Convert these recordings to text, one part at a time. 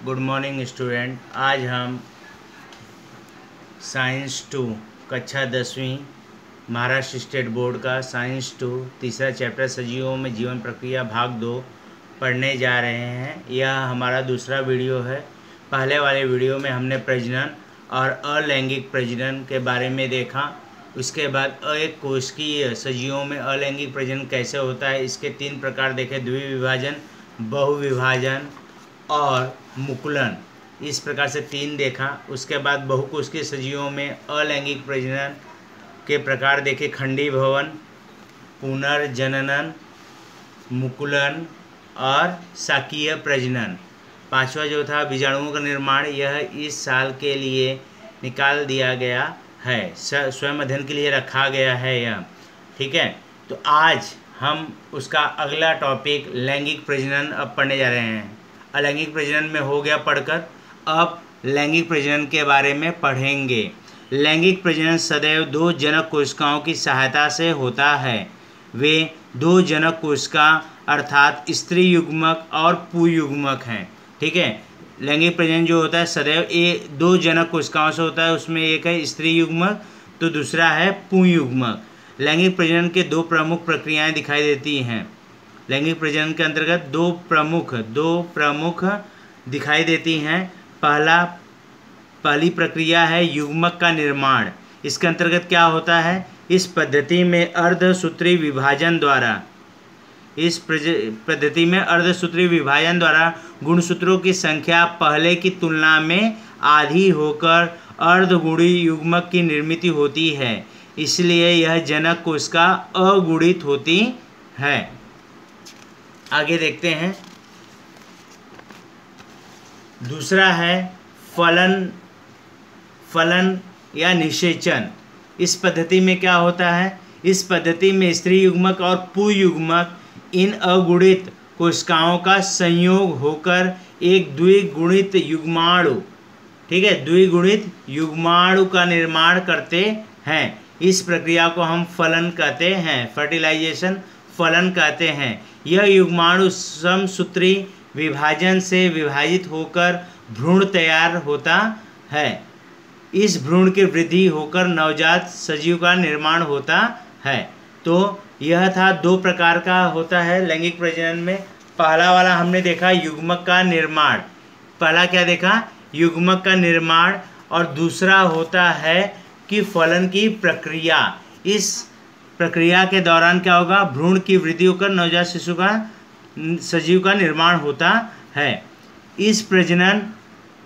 Good morning student. आज हम science 2 कक्षा 10वीं महाराष्ट्र स्टेट बोर्ड का साइंस 2 तीसरा चैप्टर सजीवों में जीवन प्रक्रिया भाग 2 पढ़ने जा रहे हैं। यह हमारा दूसरा वीडियो है। पहले वाले वीडियो में हमने प्रजनन और अलैंगिक प्रजनन के बारे में देखा। उसके बाद एक कोशिकीय सजीवों में अलैंगिक प्रजनन कैसे होता है, इसके 3 प्रकार देखे: द्विविभाजन, बहुविभाजन और मुकुलन। इस प्रकार से 3 देखा। उसके बाद बहुकोशिकीय सजीवों में अलैंगिक प्रजनन के प्रकार देखे: खंडीभवन, पुनर्जनन, मुकुलन और शाकीय प्रजनन। 5वां जो था बीजाणुओं का निर्माण, यह इस साल के लिए निकाल दिया गया है, स्वयं अध्ययन के लिए रखा गया है यह। ठीक है, तो आज हम उसका अगला टॉपिक लैंगिक प्रजनन अब पढ़ने जा रहे हैं। अलैंगिक प्रजनन में हो गया पढ़कर, अब लैंगिक प्रजनन के बारे में पढ़ेंगे। लैंगिक प्रजनन सदैव 2 जनक कोशिकाओं की सहायता से होता है। वे 2 जनक कोशिका अर्थात स्त्री युग्मक और पुंयुग्मक हैं। ठीक है, लैंगिक प्रजनन जो होता है सदैव 2 जनक कोशिकाओं से होता है। उसमें एक है स्त्री युग्मक तो दूसरा है पुंयुग्मक। लैंगिक प्रजनन के 2 प्रमुख प्रक्रियाएं दिखाई देती हैं। लैंगिक प्रजनन के अंतर्गत 2 प्रमुख दिखाई देती हैं। पहली प्रक्रिया है युग्मक का निर्माण। इसके अंतर्गत क्या होता है, इस पद्धति में अर्धसूत्री विभाजन द्वारा गुणसूत्रों की संख्या पहले की तुलना में आधी होकर अर्धगुणी युग्मक की निर्मित होती है। इसलिए यह जनक कोशिका अगुणित होती है। आगे देखते हैं। दूसरा है फलन या निषेचन। इस पद्धति में क्या होता है, इस पद्धति में स्त्री युग्मक और पुंयुग्मक इन अगुणित कोशिकाओं का संयोग होकर एक द्विगुणित युग्माणु, ठीक है, द्विगुणित युग्माणु का निर्माण करते हैं। इस प्रक्रिया को हम फलन कहते हैं, फर्टिलाइजेशन फलन कहते हैं। यह युग्माणु समसूत्री विभाजन से विभाजित होकर भ्रूण तैयार होता है। इस भ्रूण की वृद्धि होकर नवजात सजीव का निर्माण होता है। तो यह था 2 प्रकार का होता है लैंगिक प्रजनन में। पहला वाला हमने देखा युग्मक का निर्माण। पहला क्या देखा, युग्मक का निर्माण। और दूसरा होता है कि फलन की प्रक्रिया। इस प्रक्रिया के दौरान क्या होगा, भ्रूण की वृद्धि होकर नवजात शिशु का सजीव का निर्माण होता है। इस प्रजनन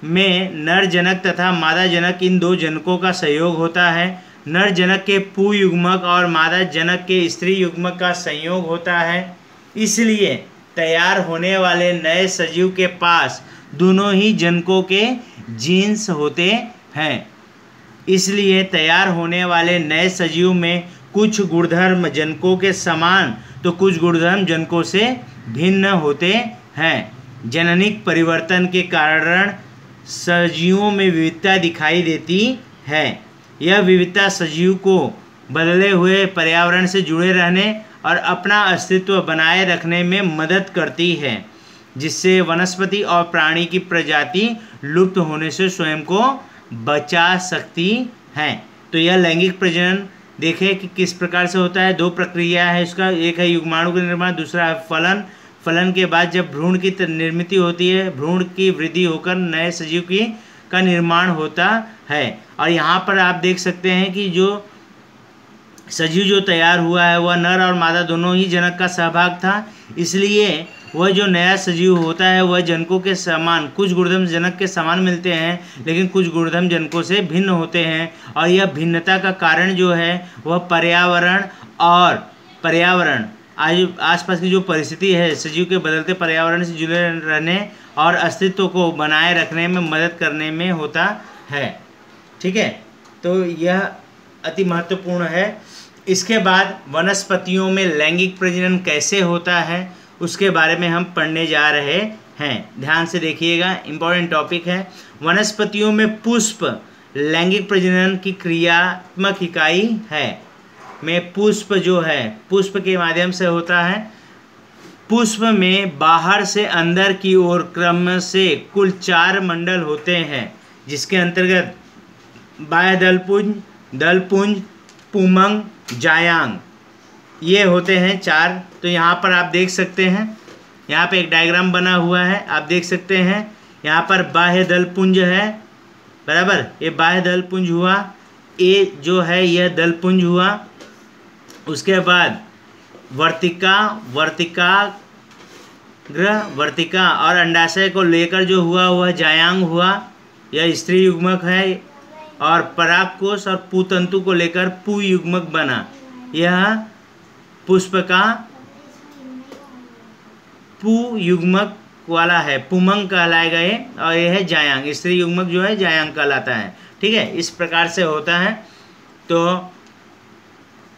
में नर जनक तथा मादा जनक इन 2 जनकों का सहयोग होता है। नर जनक के पुंयुग्मक और मादा जनक के स्त्री युग्मक का संयोग होता है। इसलिए तैयार होने वाले नए सजीव के पास दोनों ही जनकों के जीन्स होते हैं। इसलिए तैयार होने वाले नए सजीव में कुछ गुणधर्म जनकों के समान तो कुछ गुणधर्म जनकों से भिन्न होते हैं। जननिक परिवर्तन के कारण सजीवों में विविधता दिखाई देती है। यह विविधता सजीव को बदले हुए पर्यावरण से जुड़े रहने और अपना अस्तित्व बनाए रखने में मदद करती है, जिससे वनस्पति और प्राणी की प्रजाति लुप्त होने से स्वयं को बचा सकती हैं। तो यह लैंगिक प्रजनन देखें कि किस प्रकार से होता है। 2 प्रक्रिया है इसका, एक है युग्माणु का निर्माण, दूसरा है फलन। फलन के बाद जब भ्रूण की निर्मित होती है, भ्रूण की वृद्धि होकर नए सजीव का निर्माण होता है। और यहाँ पर आप देख सकते हैं कि जो सजीव जो तैयार हुआ है वह नर और मादा दोनों ही जनक का सहभाग था। इसलिए वह जो नया सजीव होता है वह जनकों के समान, कुछ गुणधर्म जनक के समान मिलते हैं लेकिन कुछ गुणधर्म जनकों से भिन्न होते हैं। और यह भिन्नता का कारण जो है वह पर्यावरण आसपास की जो परिस्थिति है, सजीव के बदलते पर्यावरण से जुड़े रहने और अस्तित्व को बनाए रखने में मदद करने में होता है। ठीक है, तो यह अति महत्वपूर्ण है। इसके बाद वनस्पतियों में लैंगिक प्रजनन कैसे होता है उसके बारे में हम पढ़ने जा रहे हैं। ध्यान से देखिएगा, इम्पोर्टेंट टॉपिक है। वनस्पतियों में पुष्प लैंगिक प्रजनन की क्रियात्मक इकाई है। में पुष्प जो है, पुष्प के माध्यम से होता है। पुष्प में बाहर से अंदर की ओर क्रम से कुल 4 मंडल होते हैं, जिसके अंतर्गत बाह्य दलपुंज, दलपुंज, पुमंग, जायांग ये होते हैं 4। तो यहाँ पर आप देख सकते हैं, यहाँ पे एक डायग्राम बना हुआ है, आप देख सकते हैं यहाँ पर बाह्य दलपुंज है, बराबर, ये बाह्य दलपुंज हुआ, ये जो है यह दलपुंज हुआ। उसके बाद वर्तिका, वर्तिकाग्र, वर्तिका और अंडाशय को लेकर जो हुआ वह जायांग हुआ, यह स्त्री युग्मक है। और परागकोश और पुतंतु को लेकर पुयुग्मक बना, यह पुष्प का पुयुग्मक वाला है, पुमंग कहलाएगा ये, और यह है जायांग, स्त्री युग्मक जो है जायांग कहलाता है। ठीक है, इस प्रकार से होता है। तो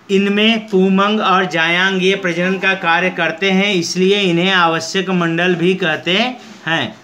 इनमें पुमंग और जायांग ये प्रजनन का कार्य करते हैं, इसलिए इन्हें आवश्यक मंडल भी कहते हैं।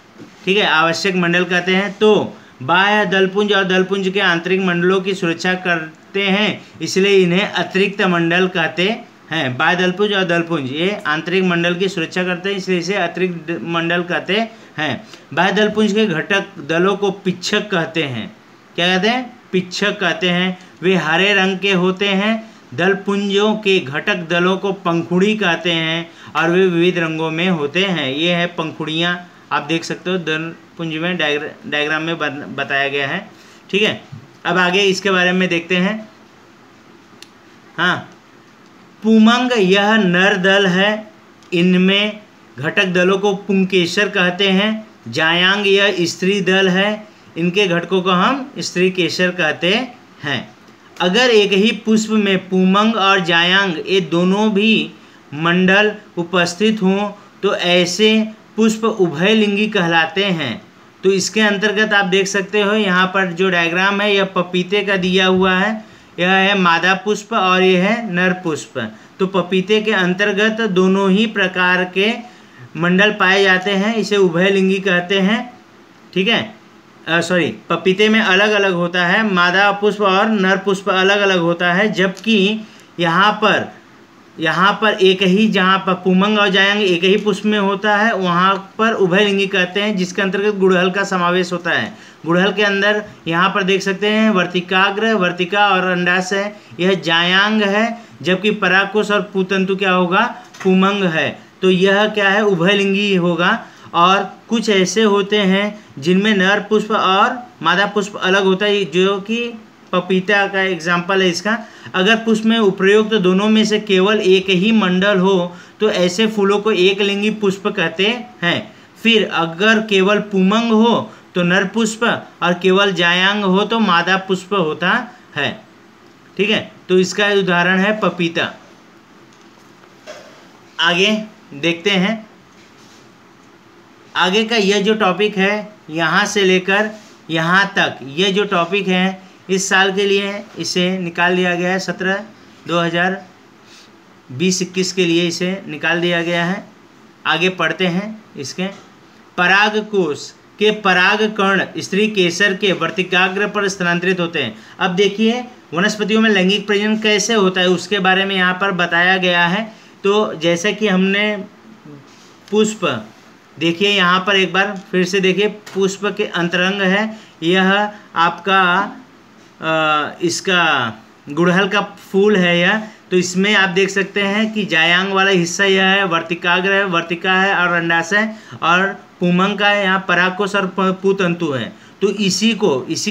ठीक है, आवश्यक मंडल कहते हैं। तो बाह्य दलपुंज और दलपुंज के आंतरिक मंडलों की सुरक्षा करते हैं, इसलिए इन्हें अतिरिक्त मंडल कहते हैं। बाह्य दलपुंज और दलपुंज ये आंतरिक मंडल की सुरक्षा करते हैं, इसलिए इसे अतिरिक्त मंडल कहते हैं। बाह्य दलपुंज के घटक दलों को पिच्छक कहते हैं। क्या कहते हैं? पिच्छक कहते हैं। वे हरे रंग के होते हैं। दलपुंजों के घटक दलों को पंखुड़ी कहते हैं और वे विविध रंगों में होते हैं। ये है पंखुड़ियाँ, आप देख सकते हो दलपुंज में डायग्राम में बताया गया है। ठीक है, अब आगे इसके बारे में देखते हैं। हाँ, पुमंग यह नर दल है, इनमें घटक दलों को पुंकेसर कहते हैं। जायांग यह स्त्री दल है, इनके घटकों को हम स्त्री केसर कहते हैं। अगर एक ही पुष्प में पुमंग और जायांग ये दोनों भी मंडल उपस्थित हों तो ऐसे पुष्प उभयलिंगी कहलाते हैं। तो इसके अंतर्गत आप देख सकते हो यहाँ पर जो डायग्राम है यह पपीते का दिया हुआ है, यह है मादा पुष्प और यह है नर पुष्प। तो पपीते के अंतर्गत दोनों ही प्रकार के मंडल पाए जाते हैं, इसे उभयलिंगी कहते हैं। ठीक है, पपीते में अलग अलग होता है, मादा पुष्प और नर पुष्प अलग अलग होता है, जबकि यहाँ पर एक ही, जहाँ पर पुमंग और जायांग एक ही पुष्प में होता है वहाँ पर उभयलिंगी कहते हैं, जिसके अंतर्गत गुड़हल का समावेश होता है। गुड़हल के अंदर यहाँ पर देख सकते हैं वर्तिकाग्र, वर्तिका और अंडाशय यह जायांग है, जबकि परागकोश और पुतंतु क्या होगा? पुमंग है। तो यह क्या है? उभयलिंगी होगा। और कुछ ऐसे होते हैं जिनमें नर पुष्प और मादा पुष्प अलग होता है, जो कि पपीता का एग्जाम्पल है इसका। अगर पुष्प में उपयुक्त दोनों में से केवल एक ही मंडल हो तो ऐसे फूलों को एकलिंगी पुष्प कहते हैं। फिर अगर केवल पुमंग हो तो नर पुष्प और केवल जायांग हो तो मादा पुष्प होता है। ठीक है, तो इसका उदाहरण है पपीता। आगे देखते हैं। आगे का यह जो टॉपिक है यहाँ से लेकर यहाँ तक, ये जो टॉपिक है इस साल के लिए इसे निकाल दिया गया है। 2020-21 के लिए इसे निकाल दिया गया है। आगे पढ़ते हैं इसके। परागकोश के पराग कण स्त्री केसर के वर्तिकाग्र पर स्थानांतरित होते हैं। अब देखिए वनस्पतियों में लैंगिक प्रजनन कैसे होता है उसके बारे में यहाँ पर बताया गया है। तो जैसे कि हमने पुष्प, देखिए यहाँ पर एक बार फिर से देखिए, पुष्प के अंतरंग है, यह आपका इसका गुड़हल का फूल है यह। तो इसमें आप देख सकते हैं कि जायांग वाला हिस्सा यह है, वर्तिकाग्र है, वर्तिका है और अंडाशय, और पुमंग का है यहाँ परागकोश और पुतंतु है। तो इसी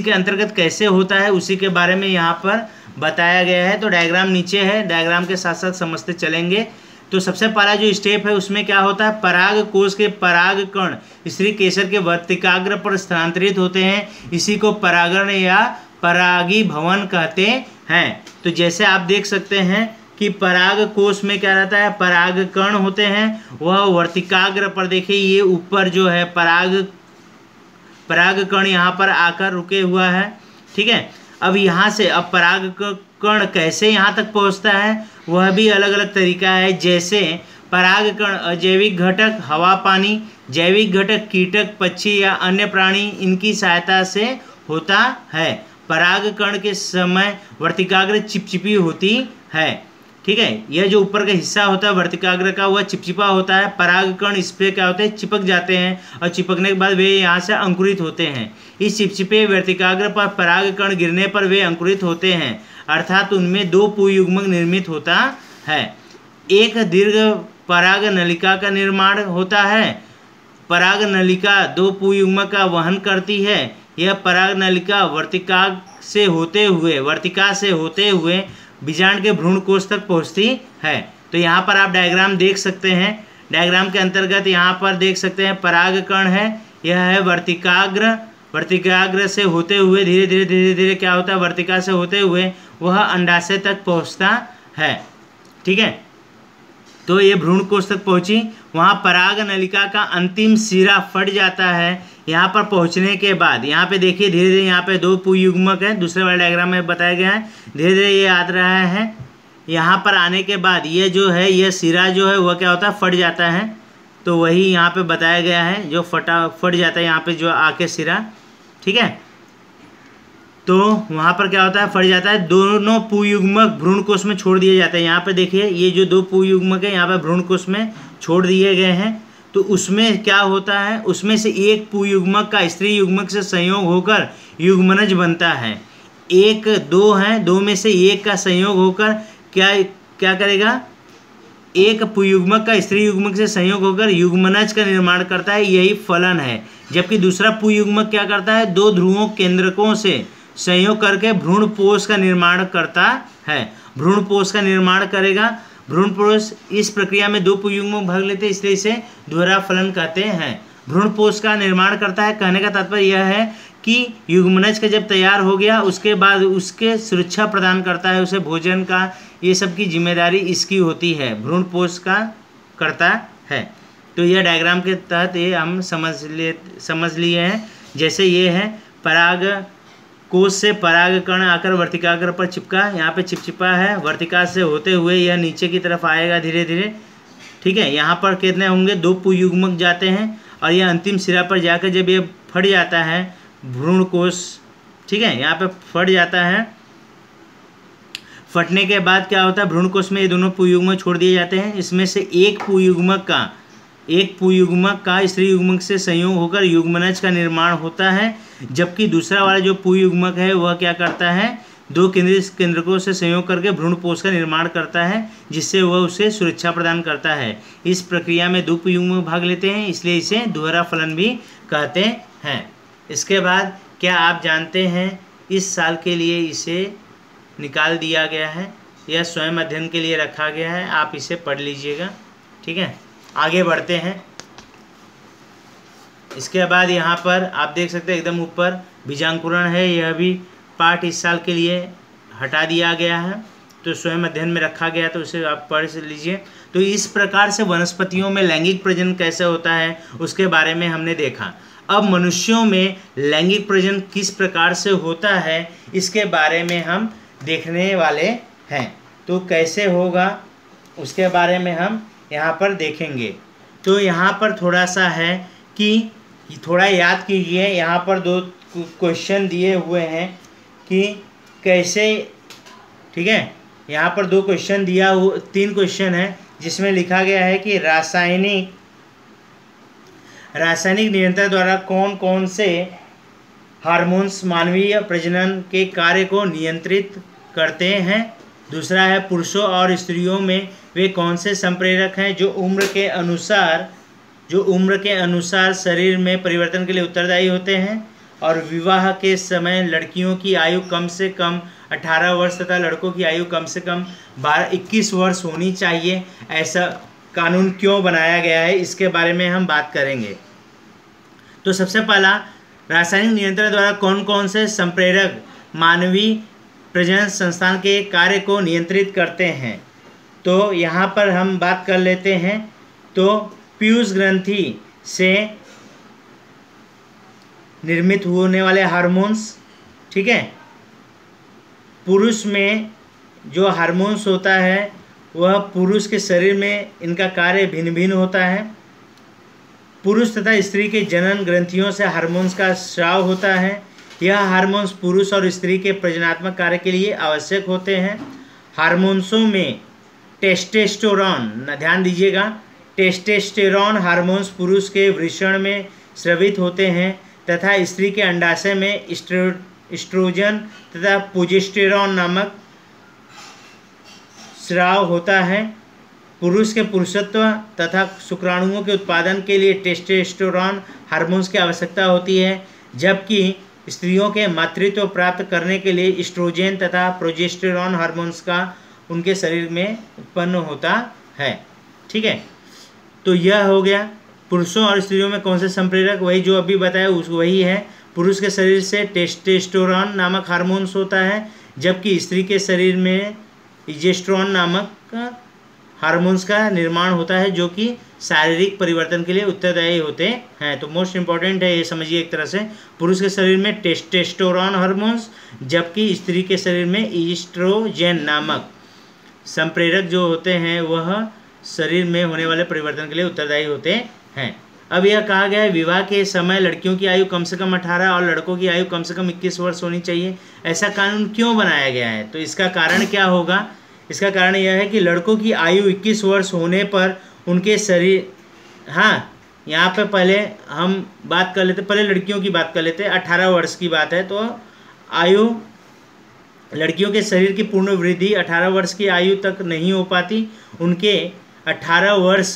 के अंतर्गत कैसे होता है उसी के बारे में यहाँ पर बताया गया है। तो डायग्राम नीचे है, डायग्राम के साथ साथ समझते चलेंगे। तो सबसे पहला जो स्टेप है उसमें क्या होता है? पराग कोश के पराग कण स्त्री केसर के वर्तिकाग्र पर स्थानांतरित होते हैं, इसी को परागण या परागी भवन कहते हैं। तो जैसे आप देख सकते हैं कि पराग कोश में क्या रहता है? पराग कण होते हैं, वह वर्तिकाग्र पर, देखिए ये ऊपर जो है पराग कण यहाँ पर आकर रुके हुआ है। ठीक है, अब यहाँ से अब पराग कण कैसे यहाँ तक पहुँचता है वह भी अलग अलग तरीका है। जैसे पराग कण अजैविक घटक हवा पानी, जैविक घटक कीटक पक्षी या अन्य प्राणी इनकी सहायता से होता है। पराग कण के समय वर्तिकाग्र चिपचिपी होती है। ठीक है। यह जो ऊपर का हिस्सा होता है वर्तिकाग्र का वह चिपचिपा होता है। परागकण इस पे क्या होते हैं, चिपक जाते हैं और चिपकने के बाद वे यहाँ से अंकुरित होते हैं। इस चिपचिपे वर्तिकाग्र पर परागकण गिरने पर वे अंकुरित होते हैं, अर्थात उनमें 2 पुयुग्मक निर्मित होता है। एक दीर्घ पराग नलिका का निर्माण होता है। पराग नलिका 2 पुयुग्मक का वहन करती है। यह पराग नलिका वर्तिका से होते हुए बीजांड के भ्रूण कोश तक पहुंचती है। तो यहाँ पर आप डायग्राम देख सकते हैं। डायग्राम के अंतर्गत यहाँ पर देख सकते हैं परागकण है, यह है वर्तिकाग्र से होते हुए धीरे धीरे क्या होता है, वर्तिका से होते हुए वह अंडाशय तक पहुँचता है। ठीक है, तो ये भ्रूण कोश तक पहुँची, वहाँ पराग नलिका का अंतिम सिरा फट जाता है। यहाँ पर पहुँचने के बाद यहाँ पे देखिए धीरे धीरे यहाँ पे 2 पुयुग्मक है, दूसरे वाले डायग्राम में बताया गया है। धीरे धीरे ये आ रहा है। यहाँ पर आने के बाद ये जो है यह सिरा जो है वह क्या होता है, फट जाता है। तो वही यहाँ पे बताया गया है, जो फट जाता है यहाँ पे जो आके सिरा। ठीक है, तो वहाँ पर क्या होता है, फट जाता है। दोनों पुयुग्मक भ्रूण कोश में छोड़ दिए जाते हैं। यहाँ पे देखिए ये जो 2 पुयुग्मक है यहाँ पे भ्रूण कोश में छोड़ दिए गए हैं। तो उसमें क्या होता है, उसमें से एक पुयुग्मक का स्त्री युग्मक से संयोग होकर युग्मनज बनता है। 1 2 हैं, 2 में से एक का संयोग होकर क्या करेगा, एक पुयुग्मक का स्त्री युग्मक से संयोग होकर युग्मनज का निर्माण करता है, यही फलन है। जबकि दूसरा पुयुग्मक क्या करता है, 2 ध्रुवों केंद्रकों से संयोग करके भ्रूणपोष का निर्माण करता है। भ्रूणपोष का निर्माण करेगा। भ्रूणपोष इस प्रक्रिया में 2 पुयुग्मक भाग लेते हैं, इसलिए इसे दोहरा फलन कहते हैं। भ्रूणपोष का निर्माण करता है, कहने का तात्पर्य यह है कि युग्मनज का जब तैयार हो गया उसके बाद उसके सुरक्षा प्रदान करता है, उसे भोजन का ये सब की जिम्मेदारी इसकी होती है, भ्रूणपोष का करता है। तो यह डायग्राम के तहत ये हम समझ लिए हैं। जैसे ये है पराग कोश से परागकण आकर वर्तिकाग्र पर चिपका, यहाँ पे चिपचिपा है, वर्तिका से होते हुए यह नीचे की तरफ आएगा धीरे धीरे। ठीक है, यहाँ पर कितने होंगे, 2 पुयुग्मक जाते हैं और यह अंतिम सिरा पर जाकर जब ये फट जाता है भ्रूण कोश, ठीक है, यहाँ पे फट जाता है। फटने के बाद क्या होता है, भ्रूण कोश में ये दोनों पुयुग्मक छोड़ दिए जाते हैं। इसमें से एक पुयुग्मक का स्त्री युग्मक से संयोग होकर युग्मनज का निर्माण होता है। जबकि दूसरा वाला जो पुयुग्मक है वह क्या करता है, 2 केंद्रकों से संयोग करके भ्रूणपोष का निर्माण करता है, जिससे वह उसे सुरक्षा प्रदान करता है। इस प्रक्रिया में 2 पुयुग्मक भाग लेते हैं, इसलिए इसे दोहरा फलन भी कहते हैं। इसके बाद क्या आप जानते हैं, इस साल के लिए इसे निकाल दिया गया है, यह स्वयं अध्ययन के लिए रखा गया है, आप इसे पढ़ लीजिएगा। ठीक है, आगे बढ़ते हैं। इसके बाद यहाँ पर आप देख सकते हैं एकदम ऊपर बीजांकुरण है, यह भी पाठ इस साल के लिए हटा दिया गया है, तो स्वयं अध्ययन में रखा गया, तो उसे आप पढ़ लीजिए। तो इस प्रकार से वनस्पतियों में लैंगिक प्रजनन कैसे होता है उसके बारे में हमने देखा। अब मनुष्यों में लैंगिक प्रजनन किस प्रकार से होता है इसके बारे में हम देखने वाले हैं। तो कैसे होगा उसके बारे में हम यहाँ पर देखेंगे। तो यहाँ पर थोड़ा सा है कि थोड़ा याद कीजिए, यहाँ पर 2 क्वेश्चन दिए हुए हैं कि कैसे, ठीक है, यहाँ पर 2 क्वेश्चन दिया हुआ, 3 क्वेश्चन है जिसमें लिखा गया है कि रासायनिक नियंत्रण द्वारा कौन कौन से हार्मोन्स मानवीय प्रजनन के कार्य को नियंत्रित करते हैं। दूसरा है पुरुषों और स्त्रियों में वे कौन से संप्रेरक हैं जो उम्र के अनुसार शरीर में परिवर्तन के लिए उत्तरदायी होते हैं। और विवाह के समय लड़कियों की आयु कम से कम 18 वर्ष तथा लड़कों की आयु कम से कम 21 वर्ष होनी चाहिए, ऐसा कानून क्यों बनाया गया है, इसके बारे में हम बात करेंगे। तो सबसे पहला, रासायनिक नियंत्रण द्वारा कौन कौन से संप्रेरक मानवीय प्रजनन संस्थान के कार्य को नियंत्रित करते हैं। तो यहाँ पर हम बात कर लेते हैं। तो पीयूष ग्रंथि से निर्मित होने वाले हार्मोन्स, ठीक है, पुरुष में जो हार्मोन्स होता है वह पुरुष के शरीर में इनका कार्य भिन्न भिन्न होता है। पुरुष तथा स्त्री के जनन ग्रंथियों से हार्मोन्स का स्राव होता है। यह हार्मोन्स पुरुष और स्त्री के प्रजनात्मक कार्य के लिए आवश्यक होते हैं। हार्मोन्सों में टेस्टोस्टेरोन, ध्यान दीजिएगा, टेस्टोस्टेरोन हार्मोन्स पुरुष के वृषण में स्रावित होते हैं तथा स्त्री के अंडाशय में एस्ट्रोजन तथा प्रोजेस्टेरोन नामक स्राव होता है। पुरुष के पुरुषत्व तथा शुक्राणुओं के उत्पादन के लिए टेस्टोस्टेरोन हार्मोन्स की आवश्यकता होती है, जबकि स्त्रियों के मातृत्व प्राप्त करने के लिए एस्ट्रोजन तथा प्रोजेस्टेरोन हार्मोन्स का उनके शरीर में उत्पन्न होता है। ठीक है, तो यह हो गया पुरुषों और स्त्रियों में कौन से संप्रेरक, वही जो अभी बताया वही है। पुरुष के शरीर से टेस्टोस्टेरोन नामक हार्मोन्स होता है, जबकि स्त्री के शरीर में प्रोजेस्टेरोन नामक हार्मोन्स का निर्माण होता है, जो कि शारीरिक परिवर्तन के लिए उत्तरदायी होते हैं। तो मोस्ट इंपॉर्टेंट है ये समझिए, एक तरह से पुरुष के शरीर में टेस्टोस्टेरोन हार्मोन्स, जबकि स्त्री के शरीर में एस्ट्रोजन नामक संप्रेरक जो होते हैं वह शरीर में होने वाले परिवर्तन के लिए उत्तरदायी होते हैं। अब यह कहा गया है विवाह के समय लड़कियों की आयु कम से कम 18 और लड़कों की आयु कम से कम 21 वर्ष होनी चाहिए। ऐसा कानून क्यों बनाया गया है? तो इसका कारण क्या होगा? इसका कारण यह है कि लड़कों की आयु 21 वर्ष होने पर उनके शरीर, हाँ यहाँ पे पहले हम बात कर लेते, पहले लड़कियों की बात कर लेते। 18 वर्ष की बात है तो आयु, लड़कियों के शरीर की पूर्ण वृद्धि 18 वर्ष की आयु तक नहीं हो पाती। उनके 18 वर्ष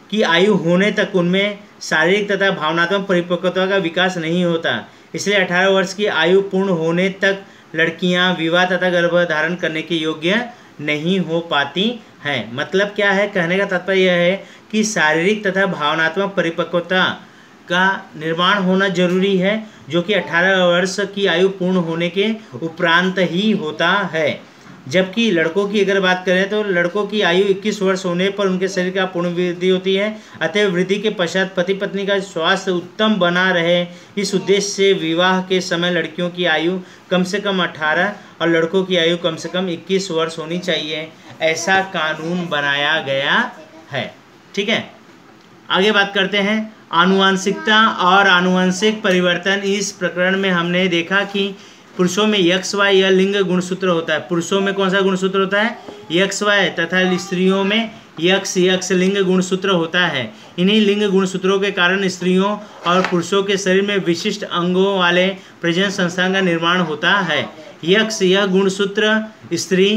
की आयु होने तक उनमें शारीरिक तथा भावनात्मक परिपक्वता का विकास नहीं होता। इसलिए 18 वर्ष की आयु पूर्ण होने तक लड़कियां विवाह तथा गर्भधारण करने के योग्य नहीं हो पाती हैं। मतलब क्या है? कहने का तात्पर्य यह है कि शारीरिक तथा भावनात्मक परिपक्वता का निर्माण होना जरूरी है, जो कि 18 वर्ष की आयु पूर्ण होने के उपरांत ही होता है। जबकि लड़कों की अगर बात करें तो लड़कों की आयु 21 वर्ष होने पर उनके शरीर का पूर्ण वृद्धि होती है। अतः वृद्धि के पश्चात पति पत्नी का स्वास्थ्य उत्तम बना रहे, इस उद्देश्य से विवाह के समय लड़कियों की आयु कम से कम 18 और लड़कों की आयु कम से कम 21 वर्ष होनी चाहिए। ऐसा कानून बनाया गया है। ठीक है, आगे बात करते हैं आनुवांशिकता और आनुवंशिक परिवर्तन। इस प्रकरण में हमने देखा कि पुरुषों में XY यह लिंग गुणसूत्र होता है। पुरुषों में कौन सा गुणसूत्र होता है? XY, तथा स्त्रियों में XX लिंग गुणसूत्र होता है। इन्हीं लिंग गुणसूत्रों के कारण स्त्रियों और पुरुषों के शरीर में विशिष्ट अंगों वाले प्रजनन संस्थान का निर्माण होता है। X यह गुणसूत्र स्त्री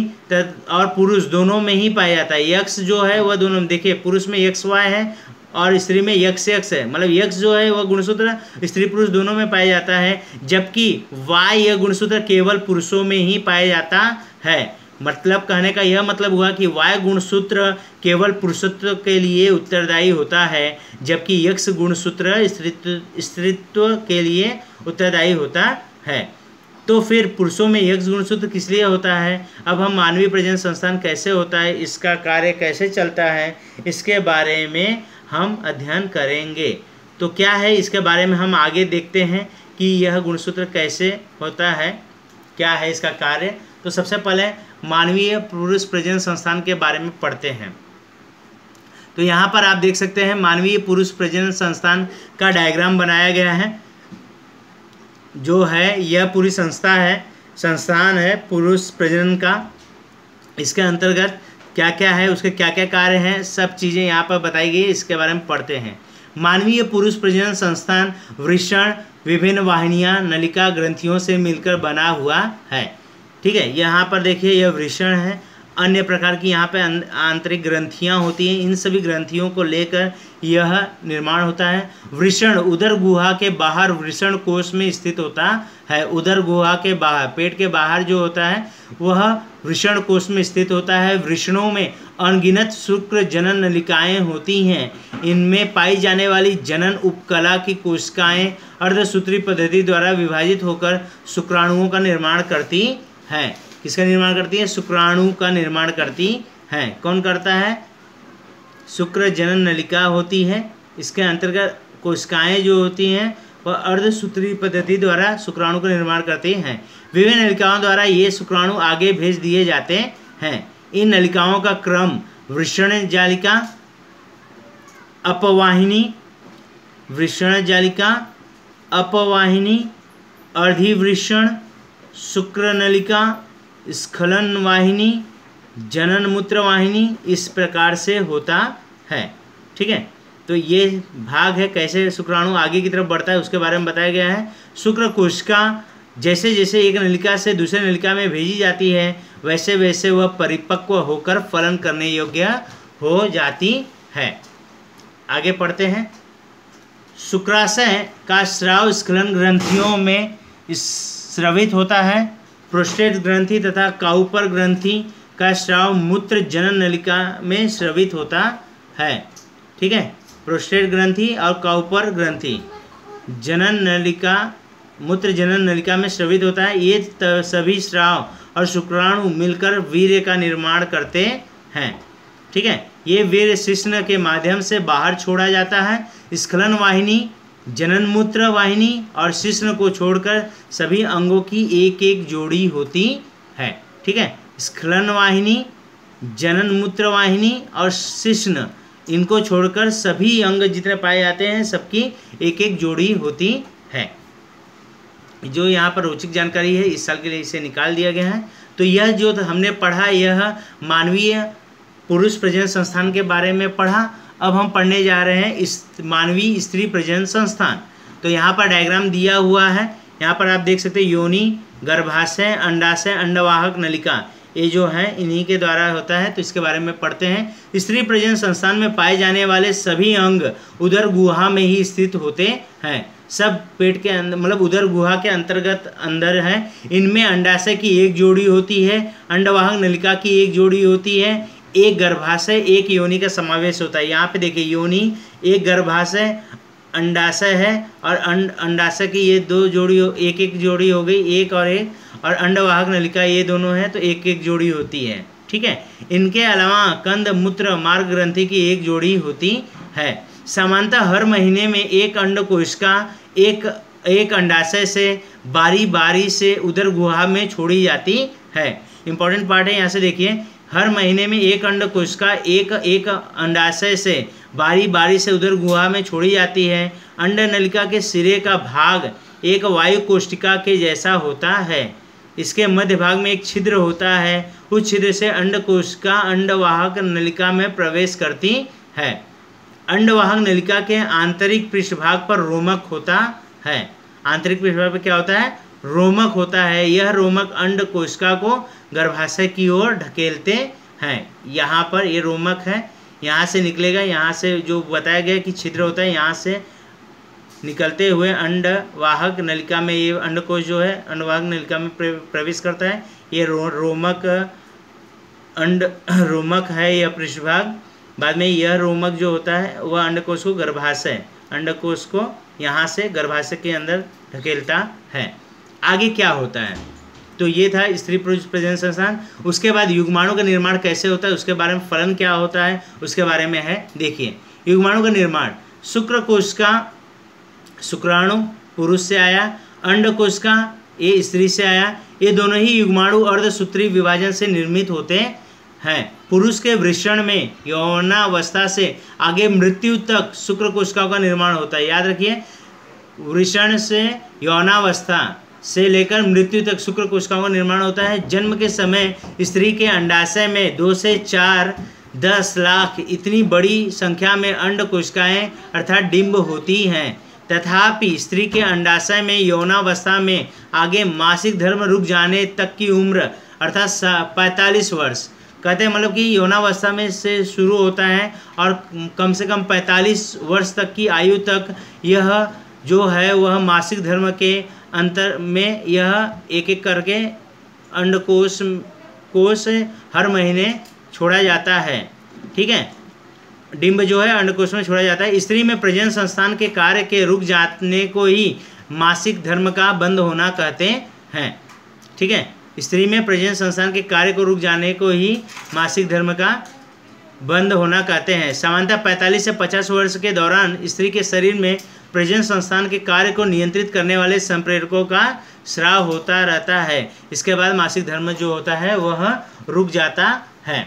और पुरुष दोनों में ही पाया जाता है। X जो है वह दोनों में, देखिए पुरुष में XY है और स्त्री में XX है, मतलब X जो है वह गुणसूत्र स्त्री पुरुष दोनों में पाया जाता है, जबकि Y यह गुणसूत्र केवल पुरुषों में ही पाया जाता है। मतलब कहने का यह मतलब हुआ कि Y गुणसूत्र केवल पुरुषत्व के लिए उत्तरदायी होता है, जबकि X गुणसूत्र स्त्रीत्व के लिए उत्तरदायी होता है। तो फिर पुरुषों में X गुणसूत्र किस लिए होता है? अब हम मानवीय प्रजनन संस्थान कैसे होता है, इसका कार्य कैसे चलता है, इसके बारे में हम अध्ययन करेंगे। तो क्या है इसके बारे में हम आगे देखते हैं कि यह गुणसूत्र कैसे होता है, क्या है इसका कार्य। तो सबसे पहले मानवीय पुरुष प्रजनन संस्थान के बारे में पढ़ते हैं। तो यहाँ पर आप देख सकते हैं मानवीय पुरुष प्रजनन संस्थान का डायग्राम बनाया गया है। जो है यह पूरी संस्थान है पुरुष प्रजनन का। इसके अंतर्गत क्या क्या है, उसके क्या क्या कार्य हैं, सब चीज़ें यहाँ पर बताई गई, इसके बारे में पढ़ते हैं। मानवीय पुरुष प्रजनन संस्थान वृषण, विभिन्न वाहिनियाँ, नलिका, ग्रंथियों से मिलकर बना हुआ है। ठीक है, यहाँ पर देखिए यह वृषण है, अन्य प्रकार की यहाँ पे आंतरिक ग्रंथियाँ होती हैं, इन सभी ग्रंथियों को लेकर यह निर्माण होता है। वृषण उदर गुहा के बाहर वृषण कोश में स्थित होता है। उदर गुहा के बाहर, पेट के बाहर जो होता है वह वृषण कोश में स्थित होता है। वृषणों में अनगिनत शुक्र जनन नलिकाएँ होती हैं। इनमें पाई जाने वाली जनन उपकला की कोशिकाएँ अर्धसूत्री पद्धति द्वारा विभाजित होकर शुक्राणुओं का निर्माण करती हैं। किसका निर्माण करती है? शुक्राणु का निर्माण करती हैं। कौन करता है? शुक्र जनन नलिका होती है। इसके अंतर्गत कोशिकाएं जो होती हैं वह अर्धसूत्री पद्धति द्वारा शुक्राणु का निर्माण करती हैं। विभिन्न नलिकाओं द्वारा ये शुक्राणु आगे भेज दिए जाते हैं। इन नलिकाओं का क्रम वृषण जालिका, अपवाहिनी, वृषण जालिका, अपवाहिनी, अर्धिवृषण, शुक्र नलिका, स्खलन वाहिनी, जनन मूत्र वाहिनी इस प्रकार से होता है। ठीक है, तो ये भाग है कैसे शुक्राणु आगे की तरफ बढ़ता है उसके बारे में बताया गया है। शुक्र कोशिका जैसे जैसे एक नलिका से दूसरे नलिका में भेजी जाती है वैसे वैसे वह परिपक्व होकर फलन करने योग्य हो जाती है। आगे पढ़ते हैं। शुक्राशय का स्राव स्खलन ग्रंथियों में स्रवित होता है। प्रोस्टेट ग्रंथि तथा काउपर ग्रंथि का स्राव मूत्र जनन नलिका में स्रवित होता है। ठीक है, प्रोस्टेट ग्रंथि और काउपर ग्रंथि जनन नलिका मूत्र जनन नलिका में स्रवित होता है। ये सभी स्राव और शुक्राणु मिलकर वीर्य का निर्माण करते हैं। ठीक है, ये वीर्य शिश्न के माध्यम से बाहर छोड़ा जाता है। स्खलन वाहिनी जनन मूत्र वाहिनी और शिश्न को छोड़कर सभी अंगों की एक एक जोड़ी होती है। ठीक है, स्खलन वाहिनी जनन मूत्र वाहिनी और शिश्न इनको छोड़कर सभी अंग जितने पाए जाते हैं सबकी एक एक जोड़ी होती है। जो यहाँ पर रोचक जानकारी है इस साल के लिए इसे निकाल दिया गया है। तो यह जो हमने पढ़ा यह मानवीय पुरुष प्रजनन संस्थान के बारे में पढ़ा। अब हम पढ़ने जा रहे हैं इस मानवीय स्त्री प्रजनन संस्थान। तो यहाँ पर डायग्राम दिया हुआ है। यहाँ पर आप देख सकते हैं योनि, गर्भाशय, अंडाशय, अंडवाहक नलिका ये जो है इन्हीं के द्वारा होता है। तो इसके बारे में पढ़ते हैं। स्त्री प्रजनन संस्थान में पाए जाने वाले सभी अंग उदर गुहा में ही स्थित होते हैं। सब पेट के अंदर मतलब उदर गुहा के अंतर्गत अंदर है। इनमें अंडाशय की एक जोड़ी होती है, अंडवाहक नलिका की एक जोड़ी होती है, एक गर्भाशय एक योनि का समावेश होता है। यहाँ पे देखिए योनि, एक गर्भाशय, अंडाशय है और अंडाशय की ये दो जोड़ी एक एक जोड़ी हो गई, एक और अंडवाहक नलिका ये दोनों हैं तो एक एक जोड़ी होती है। ठीक है, इनके अलावा कंद मूत्र मार्ग ग्रंथि की एक जोड़ी होती है। सामान्यतः हर महीने में एक अंड कोशिका एक अंडाशय से बारी बारी से उदर गुहा में छोड़ी जाती है। इंपॉर्टेंट पार्ट है, यहाँ से देखिए। हर महीने में एक अंड कोशिका एक अंडाशय से बारी बारी से उदर गुहा में छोड़ी जाती है। अंड नलिका के सिरे का भाग एक वायु कोशिका के जैसा होता है। इसके मध्य भाग में एक छिद्र होता है। उस छिद्र से अंड कोशिका अंडवाहक नलिका में प्रवेश करती है। अंडवाहक नलिका के आंतरिक पृष्ठभाग पर रोमक होता है। आंतरिक पृष्ठभाग पर क्या होता है? रोमक होता है। यह रोमक अंड कोशिका को गर्भाशय की ओर ढकेलते हैं। यहाँ पर ये रोमक है, यहाँ से निकलेगा, यहाँ से जो बताया गया कि छिद्र होता है यहाँ से निकलते हुए अंडवाहक नलिका में ये अंडकोश जो है अंडवाहक नलिका में प्रवेश करता है। ये रोमक रोमक है यह पृष्ठभाग। बाद में यह रोमक जो होता है वह अंडकोश को अंडकोश को यहाँ से गर्भाशय के अंदर ढकेलता है। आगे क्या होता है? तो ये था स्त्री पुरुष प्रजनन संस्थान। उसके बाद युग्माणु का निर्माण कैसे होता है उसके बारे में, फलन क्या होता है उसके बारे में है। देखिए युग्माणु का निर्माण, शुक्र कोश का शुक्राणु पुरुष से आया, अंड कोश का ये स्त्री से आया। ये दोनों ही युग्माणु अर्धसूत्री विभाजन से निर्मित होते हैं। पुरुष के वृषण में यौवनावस्था से आगे मृत्यु तक शुक्र कोशिकाओं का निर्माण होता है। याद रखिए, वृषण से यौवनावस्था से लेकर मृत्यु तक शुक्र कोशिकाओं का निर्माण होता है। जन्म के समय स्त्री के अंडाशय में 2 से 4 10 लाख इतनी बड़ी संख्या में अंड कोशिकाएं अर्थात डिंब होती हैं। तथापि स्त्री के अंडाशय में यौवनावस्था में आगे मासिक धर्म रुक जाने तक की उम्र अर्थात 45 वर्ष कहते हैं, मतलब कि यौवनावस्था में से शुरू होता है और कम से कम 45 वर्ष तक की आयु तक यह जो है वह मासिक धर्म के अंतर में यह एक एक करके अंडकोश हर महीने छोड़ा जाता है। ठीक है, डिंब जो है अंडकोश में छोड़ा जाता है। स्त्री में प्रजनन संस्थान के कार्य के रुक जाने को ही मासिक धर्म का बंद होना कहते हैं। ठीक है, स्त्री में प्रजनन संस्थान के कार्य को रुक जाने को ही मासिक धर्म का बंद होना कहते हैं। सामान्यतः 45 से 50 वर्ष के दौरान स्त्री के शरीर में प्रजनन संस्थान के कार्य को नियंत्रित करने वाले संप्रेरकों का स्राव होता रहता है। इसके बाद मासिक धर्म जो होता है वह रुक जाता है।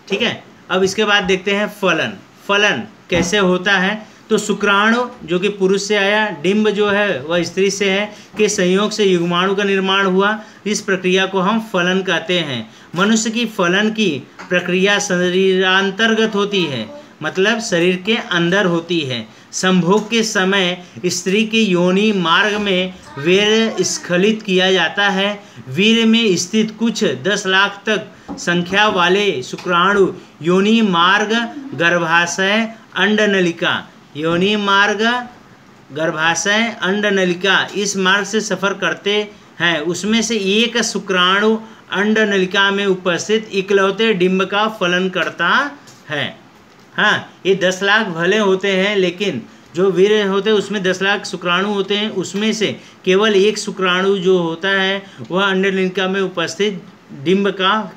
ठीक है, अब इसके बाद देखते हैं फलन। फलन कैसे होता है? तो शुक्राणु जो कि पुरुष से आया, डिंब जो है वह स्त्री से है, के संयोग से युग्माणु का निर्माण हुआ। इस प्रक्रिया को हम फलन कहते हैं। मनुष्य की फलन की प्रक्रिया शरीरांतर्गत होती है, मतलब शरीर के अंदर होती है। संभोग के समय स्त्री के योनि मार्ग में वीर्य स्खलित किया जाता है। वीर्य में स्थित कुछ 10 लाख तक संख्या वाले शुक्राणु योनि मार्ग, गर्भाशय, अंडनलिका, योनि मार्ग, गर्भाशय, अंडनलिका इस मार्ग से सफर करते हैं। उसमें से एक शुक्राणु अंडनलिका में उपस्थित इकलौते डिंब का फलन करता है। हाँ, ये 10 लाख भले होते हैं, लेकिन जो वीर्य होते हैं उसमें 10 लाख शुक्राणु होते हैं। उसमें से केवल एक शुक्राणु जो होता है वह अंडनलिका में उपस्थित डिंब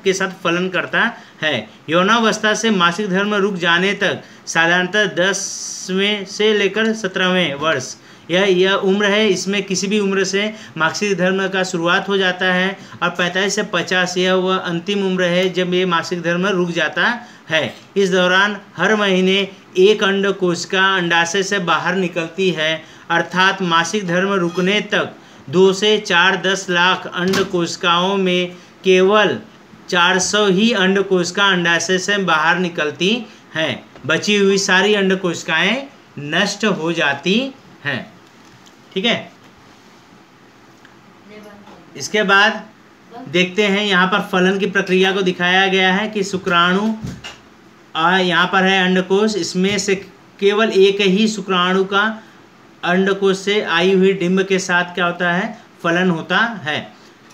के साथ फलन करता है। यौनावस्था से मासिक धर्म रुक जाने तक साधारणतः 10वें से लेकर 17वें वर्ष यह उम्र है। इसमें किसी भी उम्र से मासिक धर्म का शुरुआत हो जाता है और 45 से 50 यह वह अंतिम उम्र है जब ये मासिक धर्म रुक जाता है। इस दौरान हर महीने एक अंड कोशिका अंडाशय से बाहर निकलती है, अर्थात मासिक धर्म रुकने तक 2 से 4-10 लाख अंड कोशिकाओं में केवल 400 ही अंड कोशिका अंडाशय से बाहर निकलती हैं। बची हुई सारी अंड कोशिकाएं नष्ट हो जाती हैं। ठीक है, इसके बाद देखते हैं यहाँ पर फलन की प्रक्रिया को दिखाया गया है कि शुक्राणु यहाँ पर है अंडकोश, इसमें से केवल एक ही शुक्राणु का अंडकोश से आई हुई डिंब के साथ क्या होता है, फलन होता है।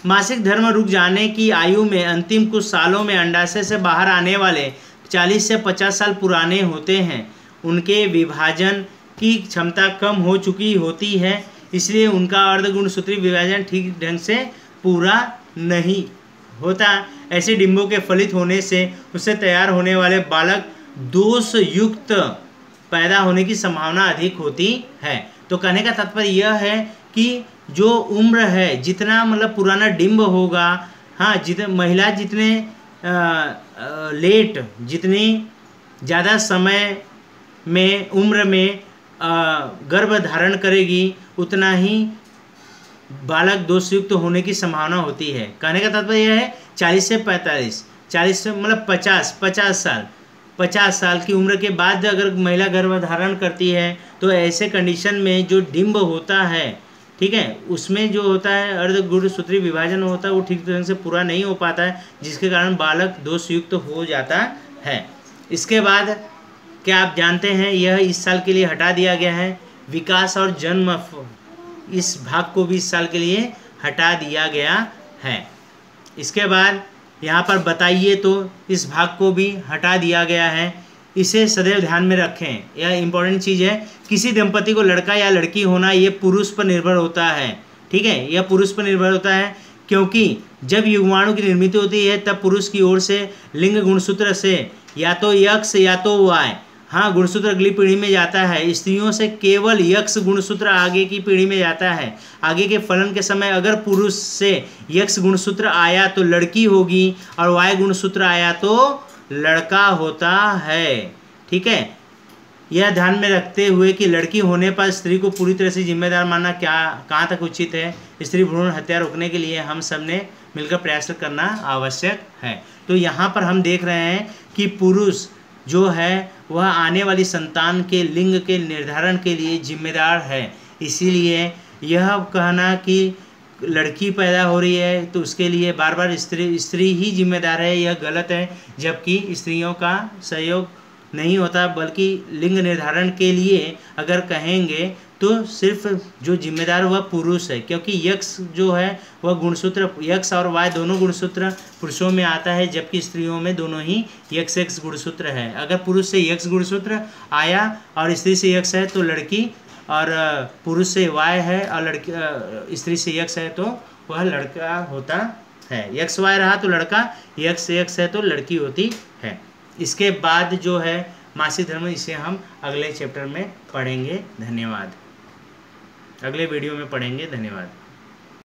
मासिक धर्म रुक जाने की आयु में अंतिम कुछ सालों में अंडाशय से बाहर आने वाले 40 से 50 साल पुराने होते हैं। उनके विभाजन की क्षमता कम हो चुकी होती है, इसलिए उनका अर्धगुणसूत्री विभाजन ठीक ढंग से पूरा नहीं होता। ऐसे डिंबों के फलित होने से उससे तैयार होने वाले बालक दोष युक्त पैदा होने की संभावना अधिक होती है। तो कहने का तात्पर्य यह है कि जो उम्र है, जितना मतलब पुराना डिंब होगा, हाँ, महिला जितने लेट, जितनी ज़्यादा समय में उम्र में गर्भ धारण करेगी, उतना ही बालक दोषयुक्त होने की संभावना होती है। कहने का तात्पर्य यह है 40 से 45, 40 से मतलब 50 साल की उम्र के बाद अगर महिला गर्भ धारण करती है तो ऐसे कंडीशन में जो डिंब होता है, ठीक है, उसमें जो होता है अर्धगुणसूत्री विभाजन होता है वो ठीक ढंग से पूरा नहीं हो पाता है, जिसके कारण बालक दोषयुक्त हो जाता है। इसके बाद क्या आप जानते हैं, यह इस साल के लिए हटा दिया गया है। विकास और जन्म इस भाग को भी इस साल के लिए हटा दिया गया है। इसके बाद यहाँ पर बताइए तो इस भाग को भी हटा दिया गया है। इसे सदैव ध्यान में रखें, यह इम्पोर्टेंट चीज़ है। किसी दंपति को लड़का या लड़की होना ये पुरुष पर निर्भर होता है। ठीक है, यह पुरुष पर निर्भर होता है, क्योंकि जब युग्माणु की निर्मित होती है तब पुरुष की ओर से लिंग गुणसूत्र से या तो यक्ष या तो वाय, हाँ, गुणसूत्र अगली पीढ़ी में जाता है। स्त्रियों से केवल यक्ष गुणसूत्र आगे की पीढ़ी में जाता है। आगे के फलन के समय अगर पुरुष से यक्ष गुणसूत्र आया तो लड़की होगी और वाय गुणसूत्र आया तो लड़का होता है। ठीक है, यह ध्यान में रखते हुए कि लड़की होने पर स्त्री को पूरी तरह से जिम्मेदार मानना कहाँ तक उचित है, स्त्री भ्रूण हत्या रोकने के लिए हम सब ने मिलकर प्रयास करना आवश्यक है। तो यहाँ पर हम देख रहे हैं कि पुरुष जो है वह आने वाली संतान के लिंग के निर्धारण के लिए जिम्मेदार है। इसीलिए यह कहना कि लड़की पैदा हो रही है तो उसके लिए बार बार स्त्री ही जिम्मेदार है, यह गलत है। जबकि स्त्रियों का सहयोग नहीं होता, बल्कि लिंग निर्धारण के लिए अगर कहेंगे तो सिर्फ जो जिम्मेदार वह पुरुष है, क्योंकि यक्ष जो है वह गुणसूत्र, यक्ष और वाय दोनों गुणसूत्र पुरुषों में आता है, जबकि स्त्रियों में दोनों ही यक्ष गुणसूत्र है। अगर पुरुष से यक्ष गुणसूत्र आया और स्त्री से यक्ष है तो लड़की, और पुरुष से वाय है और लड़की, स्त्री से यक्ष है तो वह लड़का होता है। यक्ष वाय रहा तो लड़का, यक्ष है तो लड़की होती है। इसके बाद जो है मासिक धर्म, इसे हम अगले चैप्टर में पढ़ेंगे। धन्यवाद। अगले वीडियो में पढ़ेंगे। धन्यवाद।